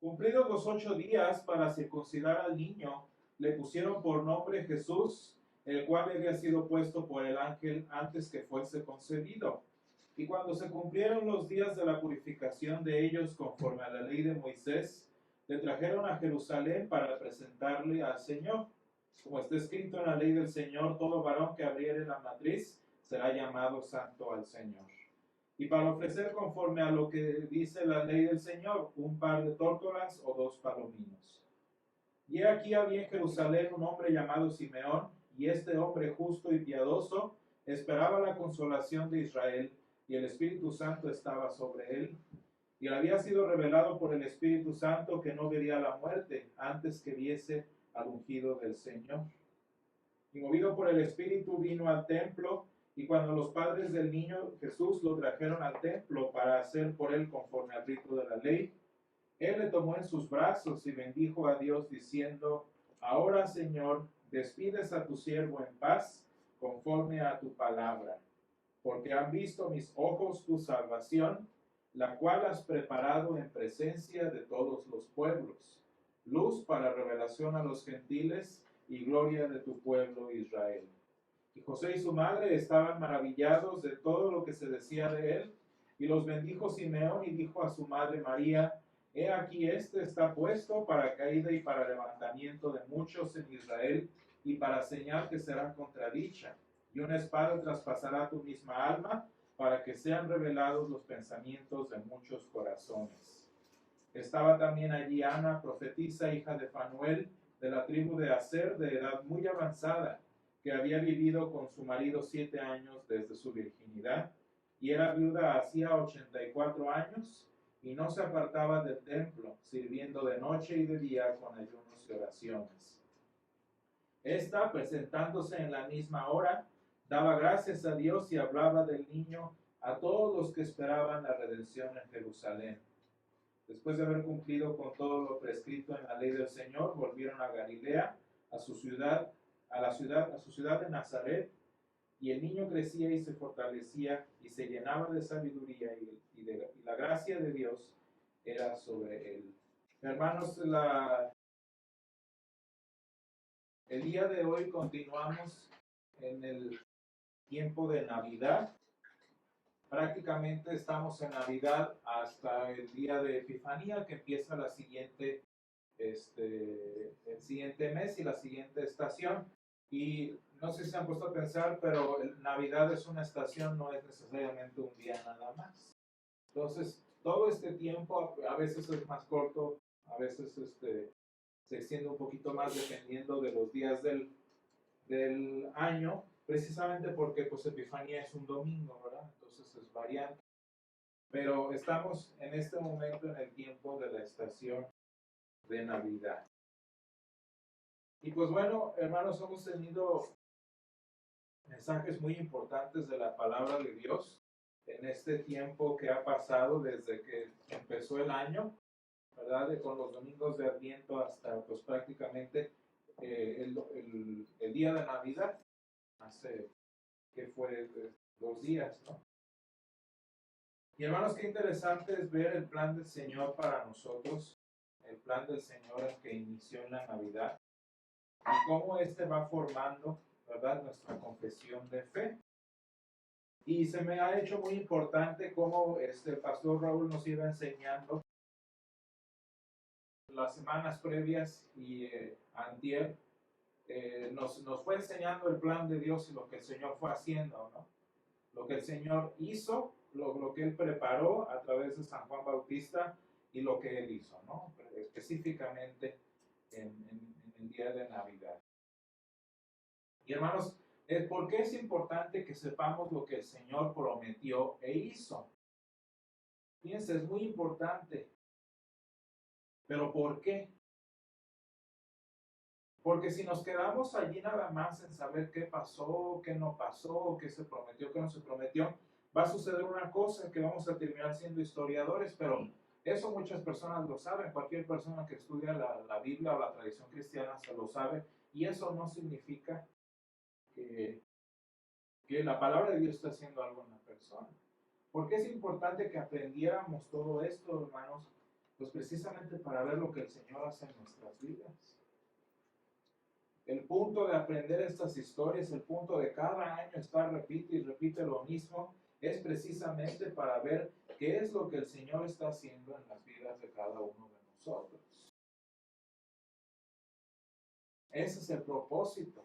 Cumplidos los 8 días para circuncidar al niño, le pusieron por nombre Jesús, el cual había sido puesto por el ángel antes que fuese concebido. Y cuando se cumplieron los días de la purificación de ellos conforme a la ley de Moisés, le trajeron a Jerusalén para presentarle al Señor. Como está escrito en la ley del Señor, todo varón que abriere la matriz será llamado santo al Señor. Y para ofrecer conforme a lo que dice la ley del Señor, un par de tórtolas o 2 palominos. Y aquí había en Jerusalén un hombre llamado Simeón, y este hombre justo y piadoso esperaba la consolación de Israel, y el Espíritu Santo estaba sobre él. Y le había sido revelado por el Espíritu Santo que no vería la muerte antes que viese al ungido del Señor. Y movido por el Espíritu vino al templo, y cuando los padres del niño Jesús lo trajeron al templo para hacer por él conforme al rito de la ley, él le tomó en sus brazos y bendijo a Dios diciendo: Ahora, Señor, despides a tu siervo en paz conforme a tu palabra, porque han visto mis ojos tu salvación, la cual has preparado en presencia de todos los pueblos, luz para revelación a los gentiles y gloria de tu pueblo Israel. Y José y su madre estaban maravillados de todo lo que se decía de él, y los bendijo Simeón y dijo a su madre María: He aquí este está puesto para caída y para levantamiento de muchos en Israel, y para señal que será contradicha, y una espada traspasará tu misma alma, para que sean revelados los pensamientos de muchos corazones. Estaba también allí Ana, profetisa, hija de Fanuel, de la tribu de Aser, de edad muy avanzada, que había vivido con su marido 7 años desde su virginidad, y era viuda hacía 84 años, y no se apartaba del templo, sirviendo de noche y de día con ayunos y oraciones. Esta, presentándose en la misma hora, daba gracias a Dios y hablaba del niño a todos los que esperaban la redención en Jerusalén. Después de haber cumplido con todo lo prescrito en la ley del Señor, volvieron a Galilea, a su ciudad de Nazaret, y el niño crecía y se fortalecía y se llenaba de sabiduría, y la gracia de Dios era sobre él. Hermanos, el día de hoy continuamos en el tiempo de Navidad. Prácticamente estamos en Navidad hasta el día de Epifanía, que empieza el siguiente mes y la siguiente estación. Y no sé si se han puesto a pensar, pero Navidad es una estación, no es necesariamente un día nada más. Entonces, todo este tiempo a veces es más corto, a veces se extiende un poquito más dependiendo de los días del año, precisamente porque pues Epifanía es un domingo, ¿verdad? Entonces es variante. Pero estamos en este momento en el tiempo de la estación de Navidad. Y pues bueno, hermanos, hemos tenido mensajes muy importantes de la palabra de Dios en este tiempo que ha pasado desde que empezó el año, ¿verdad? Con los domingos de Adviento hasta pues prácticamente el día de Navidad, hace que fue 2 días, ¿no? Y hermanos, qué interesante es ver el plan del Señor para nosotros, el plan del Señor que inició en la Navidad, y cómo va formando, ¿verdad?, nuestra confesión de fe. Y se me ha hecho muy importante cómo el pastor Raúl nos iba enseñando las semanas previas y antier, nos fue enseñando el plan de Dios y lo que el Señor fue haciendo, ¿no? Lo que el Señor hizo, lo que Él preparó a través de San Juan Bautista y lo que Él hizo, ¿no? Específicamente en el día de Navidad. Y hermanos, ¿por qué es importante que sepamos lo que el Señor prometió e hizo? Fíjense, es muy importante. ¿Pero por qué? Porque si nos quedamos allí nada más en saber qué pasó, qué no pasó, qué se prometió, qué no se prometió, va a suceder una cosa, que vamos a terminar siendo historiadores, pero eso muchas personas lo saben, cualquier persona que estudia la Biblia o la tradición cristiana se lo sabe, y eso no significa que la palabra de Dios está haciendo algo en la persona. ¿Por qué es importante que aprendiéramos todo esto, hermanos? Pues precisamente para ver lo que el Señor hace en nuestras vidas. El punto de aprender estas historias, el punto de cada año estar repite y repite lo mismo, es precisamente para ver qué es lo que el Señor está haciendo en las vidas de cada uno de nosotros. Ese es el propósito,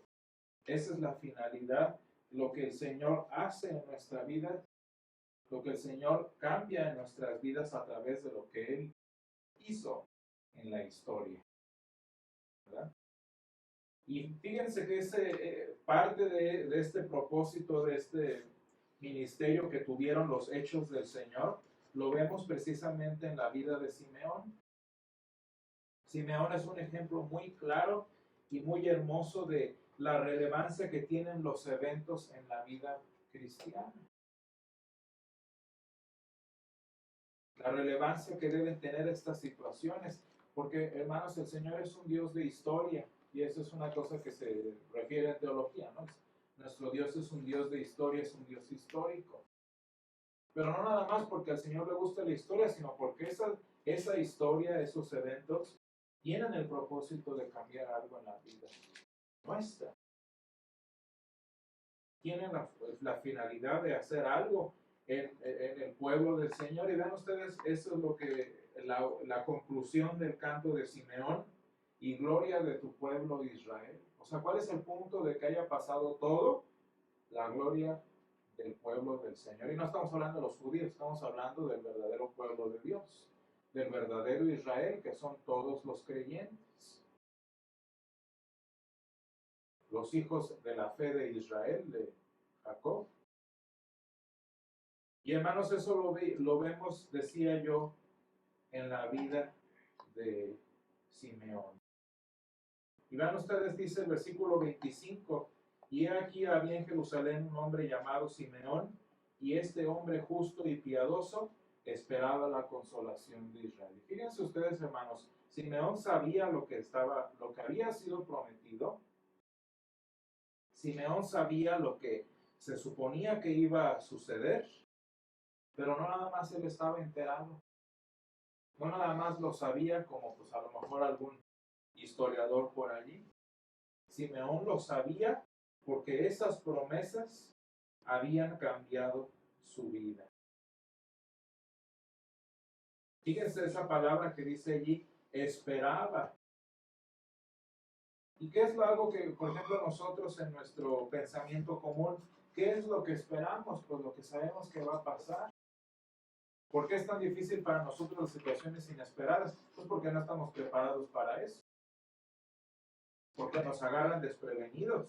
esa es la finalidad, lo que el Señor hace en nuestra vida, lo que el Señor cambia en nuestras vidas a través de lo que Él hizo en la historia, ¿verdad? Y fíjense que parte de este propósito, de este ministerio que tuvieron los hechos del Señor, lo vemos precisamente en la vida de Simeón. Simeón es un ejemplo muy claro y muy hermoso de la relevancia que tienen los eventos en la vida cristiana. La relevancia que deben tener estas situaciones, porque hermanos, el Señor es un Dios de historia, y eso es una cosa que se refiere en teología, ¿no? Nuestro Dios es un Dios de historia, es un Dios histórico. Pero no nada más porque al Señor le gusta la historia, sino porque esa historia, esos eventos, tienen el propósito de cambiar algo en la vida nuestra. Tienen la finalidad de hacer algo en el pueblo del Señor. Y vean ustedes, eso es lo que la conclusión del canto de Simeón: y gloria de tu pueblo Israel. O sea, ¿cuál es el punto de que haya pasado todo? La gloria del pueblo del Señor. Y no estamos hablando de los judíos, estamos hablando del verdadero pueblo de Dios, del verdadero Israel, que son todos los creyentes, los hijos de la fe de Israel, de Jacob. Y hermanos, eso lo vemos, decía yo, en la vida de Simeón. Y vean ustedes, dice el versículo 25, y aquí había en Jerusalén un hombre llamado Simeón, y este hombre justo y piadoso esperaba la consolación de Israel. Fíjense ustedes, hermanos, Simeón sabía lo que había sido prometido. Simeón sabía lo que se suponía que iba a suceder, pero no nada más él estaba enterado. No nada más lo sabía como pues a lo mejor algún historiador por allí. Simeón lo sabía porque esas promesas habían cambiado su vida. Fíjense esa palabra que dice allí, esperaba. ¿Y qué es algo que, por ejemplo, nosotros en nuestro pensamiento común, qué es lo que esperamos? Pues lo que sabemos que va a pasar. ¿Por qué es tan difícil para nosotros las situaciones inesperadas? Pues porque no estamos preparados para eso. Porque nos agarran desprevenidos.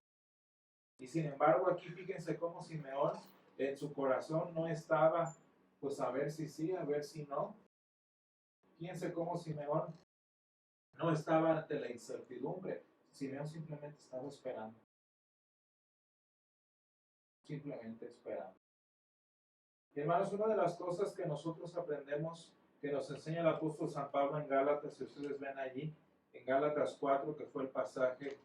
Y sin embargo, aquí fíjense cómo Simeón en su corazón no estaba, pues a ver si sí, a ver si no. Fíjense cómo Simeón no estaba ante la incertidumbre. Simeón simplemente estaba esperando. Simplemente esperando. Y hermanos, una de las cosas que nosotros aprendemos, que nos enseña el apóstol San Pablo en Gálatas, si ustedes ven allí, en Gálatas 4, que fue el pasaje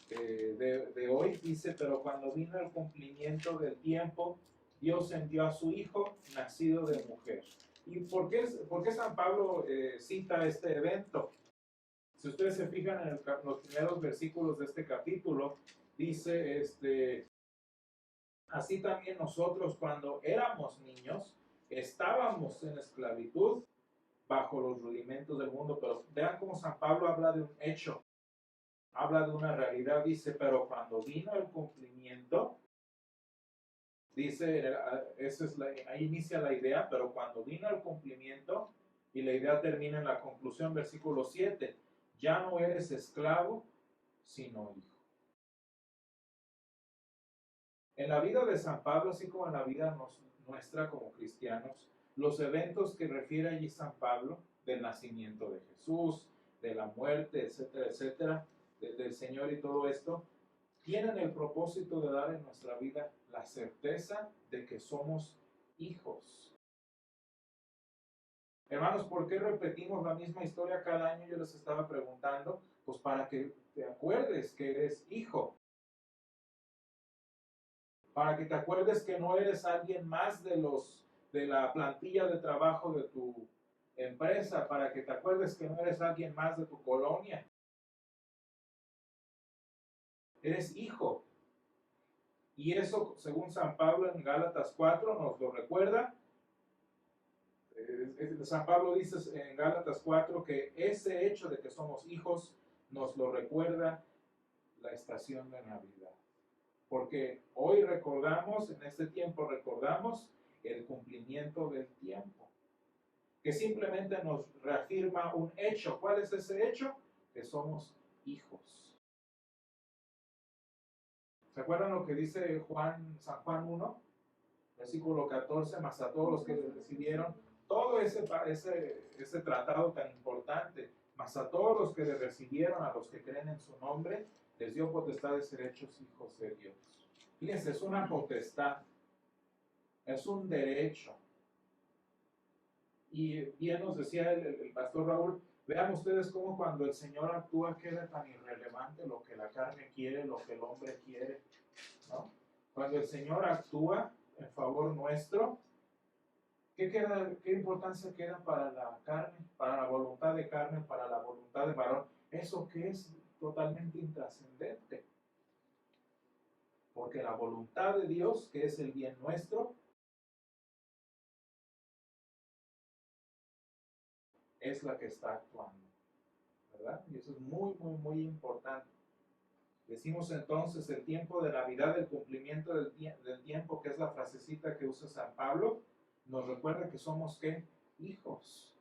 de hoy, dice: pero cuando vino el cumplimiento del tiempo, Dios envió a su Hijo, nacido de mujer. ¿Y por qué San Pablo cita este evento? Si ustedes se fijan en los primeros versículos de este capítulo, dice, así también nosotros cuando éramos niños, estábamos en esclavitud bajo los rudimentos del mundo. Pero vean cómo San Pablo habla de un hecho, habla de una realidad, dice: pero cuando vino el cumplimiento, dice, ahí inicia la idea, pero cuando vino el cumplimiento, y la idea termina en la conclusión, versículo 7, ya no eres esclavo, sino hijo. En la vida de San Pablo, así como en la vida nuestra como cristianos, los eventos que refiere allí San Pablo, del nacimiento de Jesús, de la muerte, etcétera, etcétera, del Señor y todo esto, tienen el propósito de dar en nuestra vida la certeza de que somos hijos. Hermanos, ¿por qué repetimos la misma historia cada año? Yo les estaba preguntando, pues para que te acuerdes que eres hijo. Para que te acuerdes que no eres alguien más de la plantilla de trabajo empresa para que te acuerdes que no eres alguien más de tu colonia. Eres hijo. Y eso, según San Pablo en Gálatas 4, nos lo recuerda. San Pablo dice en Gálatas 4 que ese hecho de que somos hijos nos lo recuerda la estación de Navidad. Porque hoy recordamos, en este tiempo recordamos el cumplimiento del tiempo, que simplemente nos reafirma un hecho. ¿Cuál es ese hecho? Que somos hijos. ¿Se acuerdan lo que dice San Juan 1, versículo 14? Más a todos los que recibieron todo ese tratado tan importante, más a todos los que le recibieron, a los que creen en su nombre, les dio potestad de ser hechos hijos de Dios. Fíjense, es una potestad, es un derecho. Y bien nos decía el pastor Raúl, vean ustedes cómo cuando el Señor actúa queda tan irrelevante lo que la carne quiere, lo que el hombre quiere, ¿no? Cuando el Señor actúa en favor nuestro, ¿qué importancia queda para la carne, para la voluntad de carne, para la voluntad de varón? Eso que es totalmente intrascendente. Porque la voluntad de Dios, que es el bien nuestro, es la que está actuando, ¿verdad? Y eso es muy, muy, muy importante. Decimos entonces el tiempo de Navidad, el cumplimiento del tiempo, que es la frasecita que usa San Pablo, nos recuerda que somos, ¿qué? Hijos.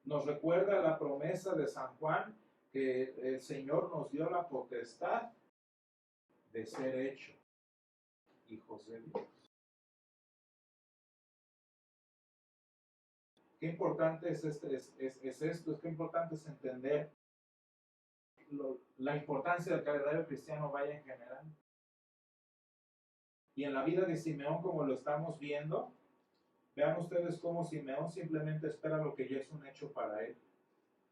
Nos recuerda la promesa de San Juan, que el Señor nos dio la potestad de ser hechos hijos de Dios. Qué importante es esto, es que importante es entender la importancia del calendario cristiano vaya en general. Y en la vida de Simeón, como lo estamos viendo, vean ustedes cómo Simeón simplemente espera lo que ya es un hecho para él.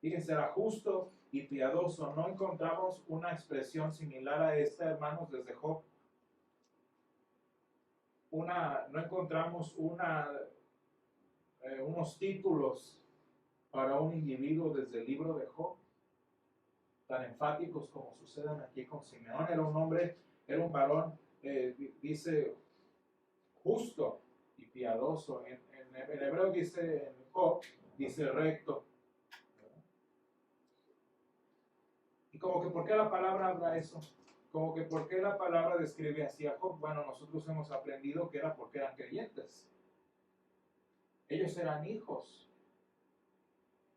Fíjense, era justo y piadoso. No encontramos una expresión similar a esta, hermanos, desde Job. No encontramos unos títulos para un individuo desde el libro de Job, tan enfáticos como suceden aquí con Simeón. Era un hombre, era un varón, dice, justo y piadoso. En hebreo dice, en Job, dice recto. Y como que, ¿por qué la palabra habla eso? Como que, ¿por qué la palabra describe así a Job? Bueno, nosotros hemos aprendido que era porque eran creyentes. Ellos eran hijos.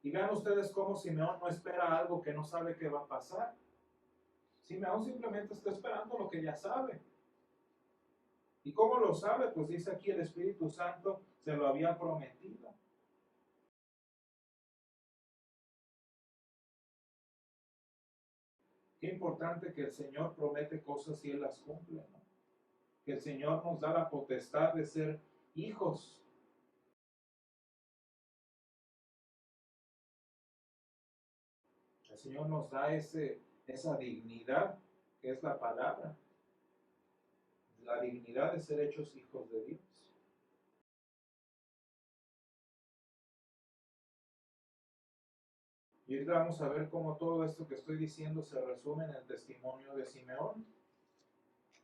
Y vean ustedes cómo Simeón no espera algo que no sabe que va a pasar. Simeón simplemente está esperando lo que ya sabe. ¿Y cómo lo sabe? Pues dice aquí el Espíritu Santo se lo había prometido. Qué importante que el Señor promete cosas y Él las cumple, ¿no? Que el Señor nos da la potestad de ser hijos. El Señor nos da esa dignidad que es la palabra. La dignidad de ser hechos hijos de Dios. Y ahorita vamos a ver cómo todo esto que estoy diciendo se resume en el testimonio de Simeón.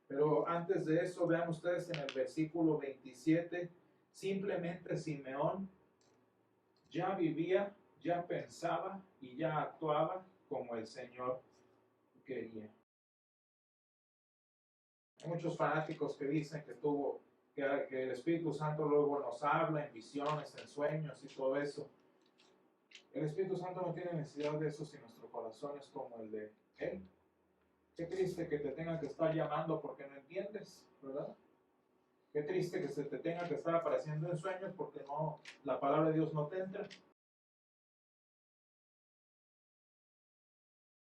Pero antes de eso, vean ustedes en el versículo 27, simplemente Simeón ya vivía, ya pensaba y ya actuaba como el Señor quería. Hay muchos fanáticos que dicen que el Espíritu Santo luego nos habla en visiones, en sueños y todo eso. El Espíritu Santo no tiene necesidad de eso si nuestro corazón es como el de Él. Qué triste que te tengan que estar llamando porque no entiendes, ¿verdad? Qué triste que se te tenga que estar apareciendo en sueños porque la palabra de Dios no te entra.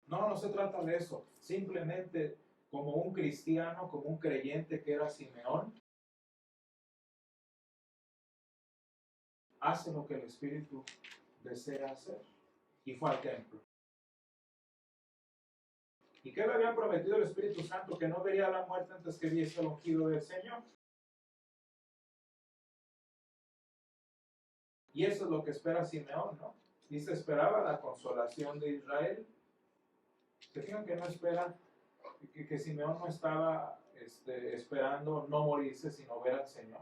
No se trata de eso. Simplemente como un cristiano, como un creyente que era Simeón, hace lo que el Espíritu desea hacer. Y fue al templo. ¿Y qué le había prometido el Espíritu Santo? Que no vería la muerte antes que viese el ungido del Señor. Y eso es lo que espera Simeón, ¿no? Dice, esperaba la consolación de Israel. Se fijan que no espera, que Simeón no estaba esperando no morirse, sino ver al Señor.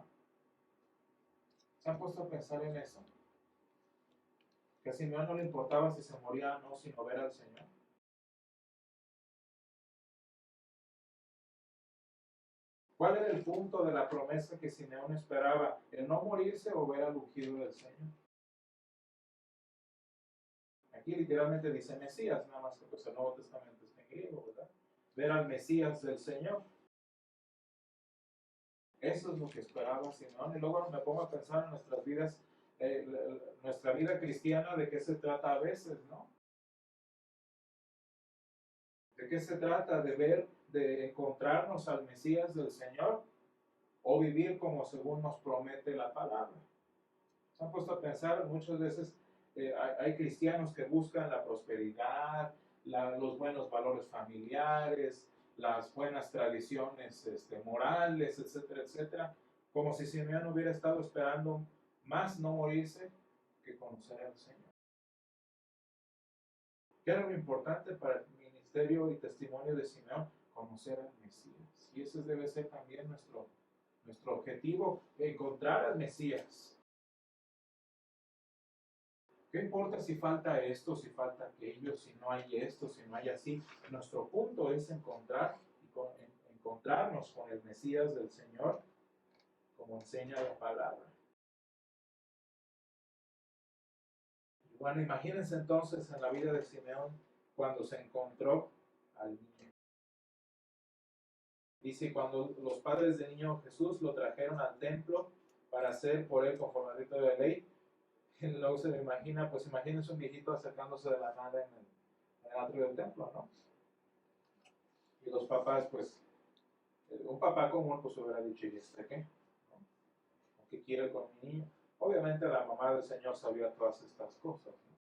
¿Se han puesto a pensar en eso? Que a Simeón no le importaba si se moría o no, sino ver al Señor. ¿Cuál era el punto de la promesa que Simeón esperaba? ¿El no morirse o ver al ungido del Señor? Aquí literalmente dice Mesías, nada más que pues el Nuevo Testamento está en griego, ¿verdad? Ver al Mesías del Señor. Eso es lo que esperaba Simeón. Y luego me pongo a pensar en nuestras vidas, nuestra vida cristiana, de qué se trata a veces, ¿no? ¿De qué se trata? De ver, de encontrarnos al Mesías del Señor o vivir como según nos promete la palabra. Se han puesto a pensar muchas veces, hay cristianos que buscan la prosperidad, los buenos valores familiares, las buenas tradiciones morales, etcétera, etcétera, como si Simeón hubiera estado esperando más no morirse que conocer al Señor. ¿Qué era lo importante para el ministerio y testimonio de Simeón? Conocer al Mesías. Y ese debe ser también nuestro objetivo, encontrar al Mesías. ¿Qué importa si falta esto, si falta aquello, si no hay esto, si no hay así? Nuestro punto es encontrarnos con el Mesías del Señor, como enseña la palabra. Bueno, imagínense entonces en la vida de Simeón cuando se encontró al niño. Dice, cuando los padres del niño Jesús lo trajeron al templo para hacer por él conforme al rito de la ley, luego se le imagina, pues imagínense un viejito acercándose de la nada en el atrio del templo, ¿no? Y los papás, pues, un papá común pues hubiera dicho, ¿y este qué? ¿No? ¿Qué quiere con mi niño? Obviamente la mamá del Señor sabía todas estas cosas, ¿no?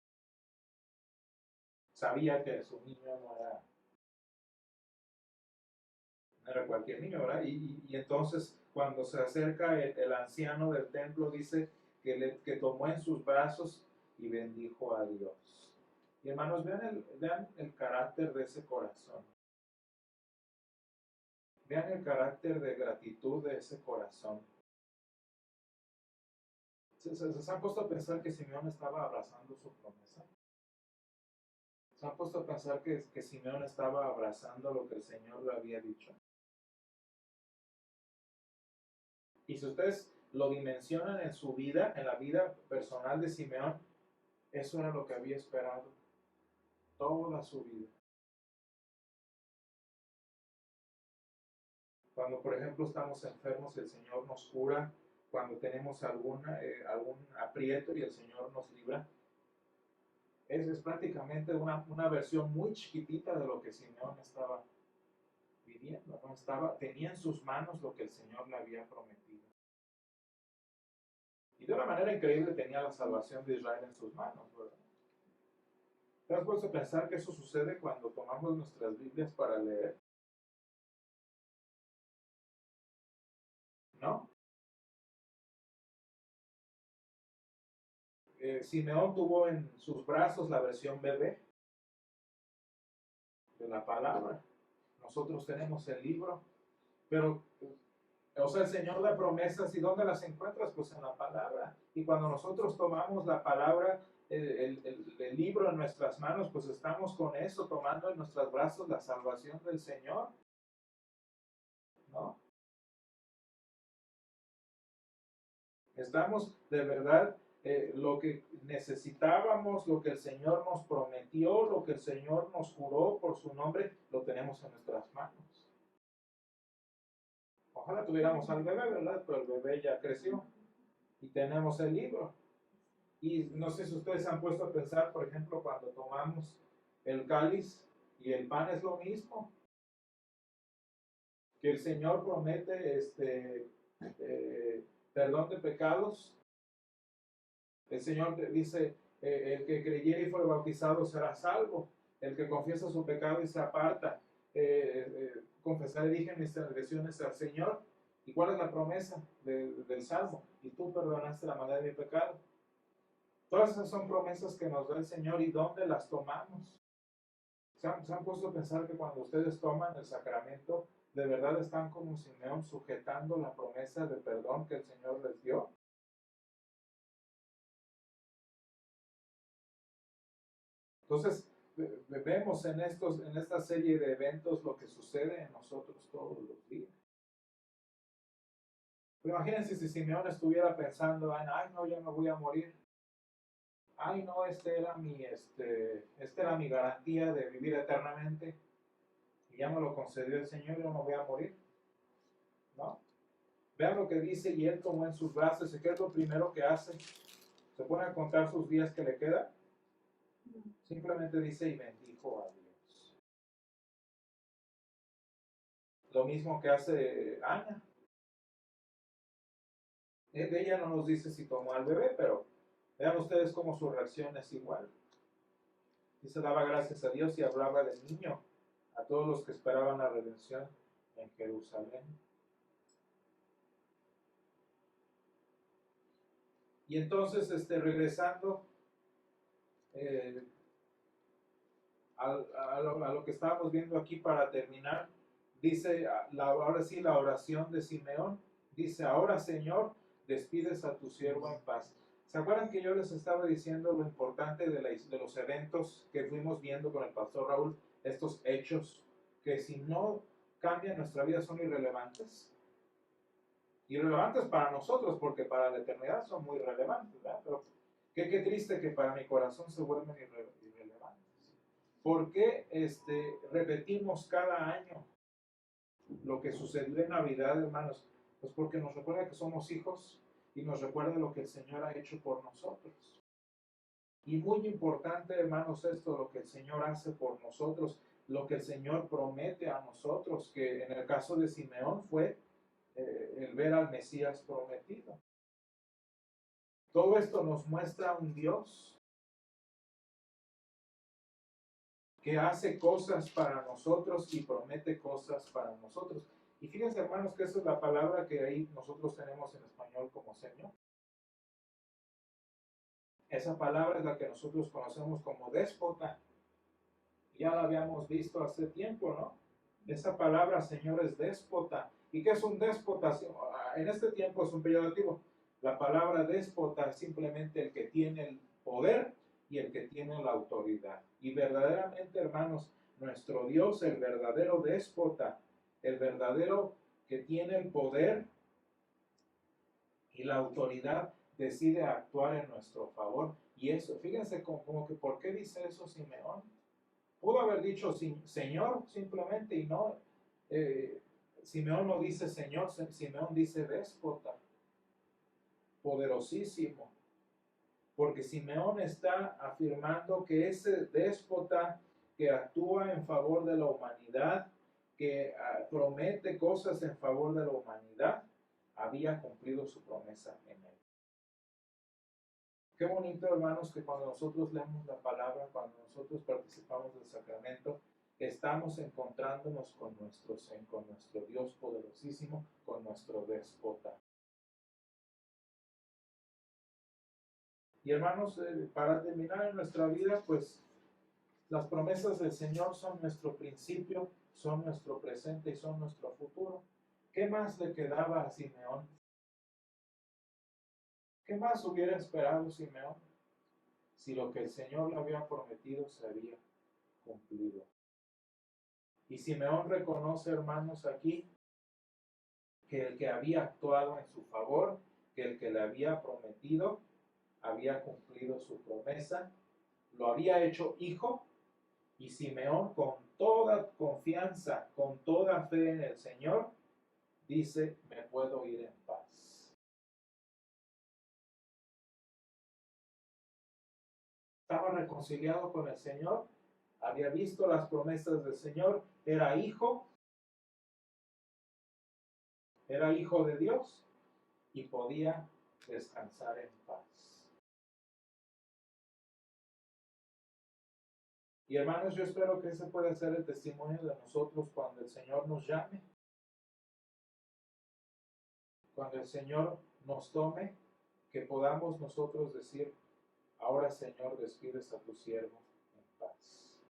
Sabía que su niño no era cualquier niño, ¿verdad? Y entonces cuando se acerca el anciano del templo dice que tomó en sus brazos y bendijo a Dios. Y hermanos, vean el carácter de ese corazón. Vean el carácter de gratitud de ese corazón. ¿Se han puesto a pensar que Simeón estaba abrazando su promesa? ¿Se han puesto a pensar que Simeón estaba abrazando lo que el Señor le había dicho? Y si ustedes lo dimensionan en su vida, en la vida personal de Simeón, eso era lo que había esperado toda su vida. Cuando, por ejemplo, estamos enfermos y el Señor nos cura, cuando tenemos algún aprieto y el Señor nos libra, es prácticamente una versión muy chiquitita de lo que Simeón estaba viviendo, ¿no? Tenía en sus manos lo que el Señor le había prometido. Y de una manera increíble tenía la salvación de Israel en sus manos, ¿verdad? ¿Te has puesto a pensar que eso sucede cuando tomamos nuestras Biblias para leer? ¿No? Simeón tuvo en sus brazos la versión bebé de la palabra. Nosotros tenemos el libro, pero, o sea, el Señor da promesas, ¿y dónde las encuentras? Pues en la palabra. Y cuando nosotros tomamos la palabra, el libro en nuestras manos, pues estamos con eso, tomando en nuestros brazos la salvación del Señor, ¿no? Estamos de verdad, lo que necesitábamos, lo que el Señor nos prometió, lo que el Señor nos juró por su nombre, lo tenemos en nuestras manos. Ojalá tuviéramos al bebé, ¿verdad? Pero el bebé ya creció y tenemos el libro. Y no sé si ustedes se han puesto a pensar, por ejemplo, cuando tomamos el cáliz y el pan es lo mismo, que el Señor promete perdón de pecados. El Señor dice, el que creyere y fue bautizado será salvo. El que confiesa su pecado y se aparta, confesaré, dije, mis transgresiones al Señor. ¿Y cuál es la promesa del Salmo? Y tú perdonaste la maldad de mi pecado. Todas esas son promesas que nos da el Señor y ¿dónde las tomamos? ¿Se han puesto a pensar que cuando ustedes toman el sacramento, de verdad están como Simeón sujetando la promesa de perdón que el Señor les dio? Entonces, vemos en esta serie de eventos lo que sucede en nosotros todos los días. Pero imagínense si Simeón estuviera pensando, ay no, ya me voy a morir. Ay no, esta era mi garantía de vivir eternamente. Y ya me lo concedió el Señor, yo no voy a morir. ¿No? Vean lo que dice, y él tomó en sus brazos, ¿y qué es lo primero que hace? ¿Se pone a contar sus días que le queda? Simplemente dice, y bendijo a Dios. Lo mismo que hace Ana. De ella no nos dice si tomó al bebé, pero vean ustedes cómo su reacción es igual. Dice, daba gracias a Dios y hablaba del niño a todos los que esperaban la redención en Jerusalén. Y entonces, regresando a lo que estábamos viendo aquí para terminar, dice, ahora sí, la oración de Simeón, dice, ahora Señor, despides a tu siervo en paz. ¿Se acuerdan que yo les estaba diciendo lo importante de los eventos que fuimos viendo con el pastor Raúl, estos hechos que si no cambian nuestra vida son irrelevantes? Irrelevantes para nosotros, porque para la eternidad son muy relevantes, ¿verdad? Pero qué triste que para mi corazón se vuelven irrelevantes. ¿Por qué repetimos cada año lo que sucedió en Navidad, hermanos? Pues porque nos recuerda que somos hijos y nos recuerda lo que el Señor ha hecho por nosotros. Y muy importante, hermanos, esto, lo que el Señor hace por nosotros, lo que el Señor promete a nosotros, que en el caso de Simeón fue el ver al Mesías prometido. Todo esto nos muestra un Dios que hace cosas para nosotros y promete cosas para nosotros. Y fíjense, hermanos, que esa es la palabra que ahí nosotros tenemos en español como Señor. Esa palabra es la que nosotros conocemos como déspota. Ya la habíamos visto hace tiempo, ¿no? Esa palabra, Señor, es déspota. ¿Y qué es un déspota? En este tiempo es un peyorativo. La palabra déspota es simplemente el que tiene el poder y el que tiene la autoridad. Y verdaderamente, hermanos, nuestro Dios, el verdadero déspota, el verdadero que tiene el poder y la autoridad, decide actuar en nuestro favor. Y eso, fíjense como que, ¿por qué dice eso Simeón? Pudo haber dicho Señor simplemente y no. Simeón no dice Señor, Simeón dice déspota, poderosísimo. Porque Simeón está afirmando que ese déspota que actúa en favor de la humanidad, que promete cosas en favor de la humanidad, había cumplido su promesa en él. Qué bonito, hermanos, que cuando nosotros leemos la palabra, cuando nosotros participamos del sacramento, estamos encontrándonos con nuestro Dios poderosísimo, con nuestro déspota. Y hermanos, para terminar en nuestra vida, pues las promesas del Señor son nuestro principio, son nuestro presente y son nuestro futuro. ¿Qué más le quedaba a Simeón? ¿Qué más hubiera esperado Simeón si lo que el Señor le había prometido se había cumplido? Y Simeón reconoce, hermanos, aquí que el que había actuado en su favor, que el que le había prometido, había cumplido su promesa, lo había hecho hijo, y Simeón con toda confianza, con toda fe en el Señor, dice, me puedo ir en paz. Estaba reconciliado con el Señor, había visto las promesas del Señor, era hijo de Dios y podía descansar en paz. Y hermanos, yo espero que ese pueda ser el testimonio de nosotros cuando el Señor nos llame, cuando el Señor nos tome, que podamos nosotros decir, Ahora, Señor, despides a tu siervo en paz.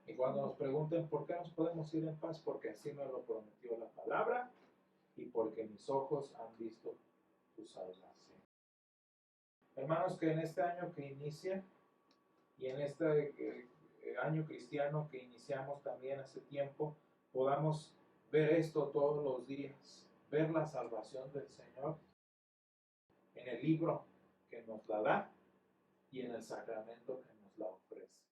Y cuando nos pregunten por qué nos podemos ir en paz, porque así nos lo prometió la palabra y porque mis ojos han visto tu salvación. Hermanos, que en este año que inicia y en este año cristiano que iniciamos también hace tiempo, podamos ver esto todos los días, ver la salvación del Señor en el libro que nos la da y en el sacramento que nos la ofrece.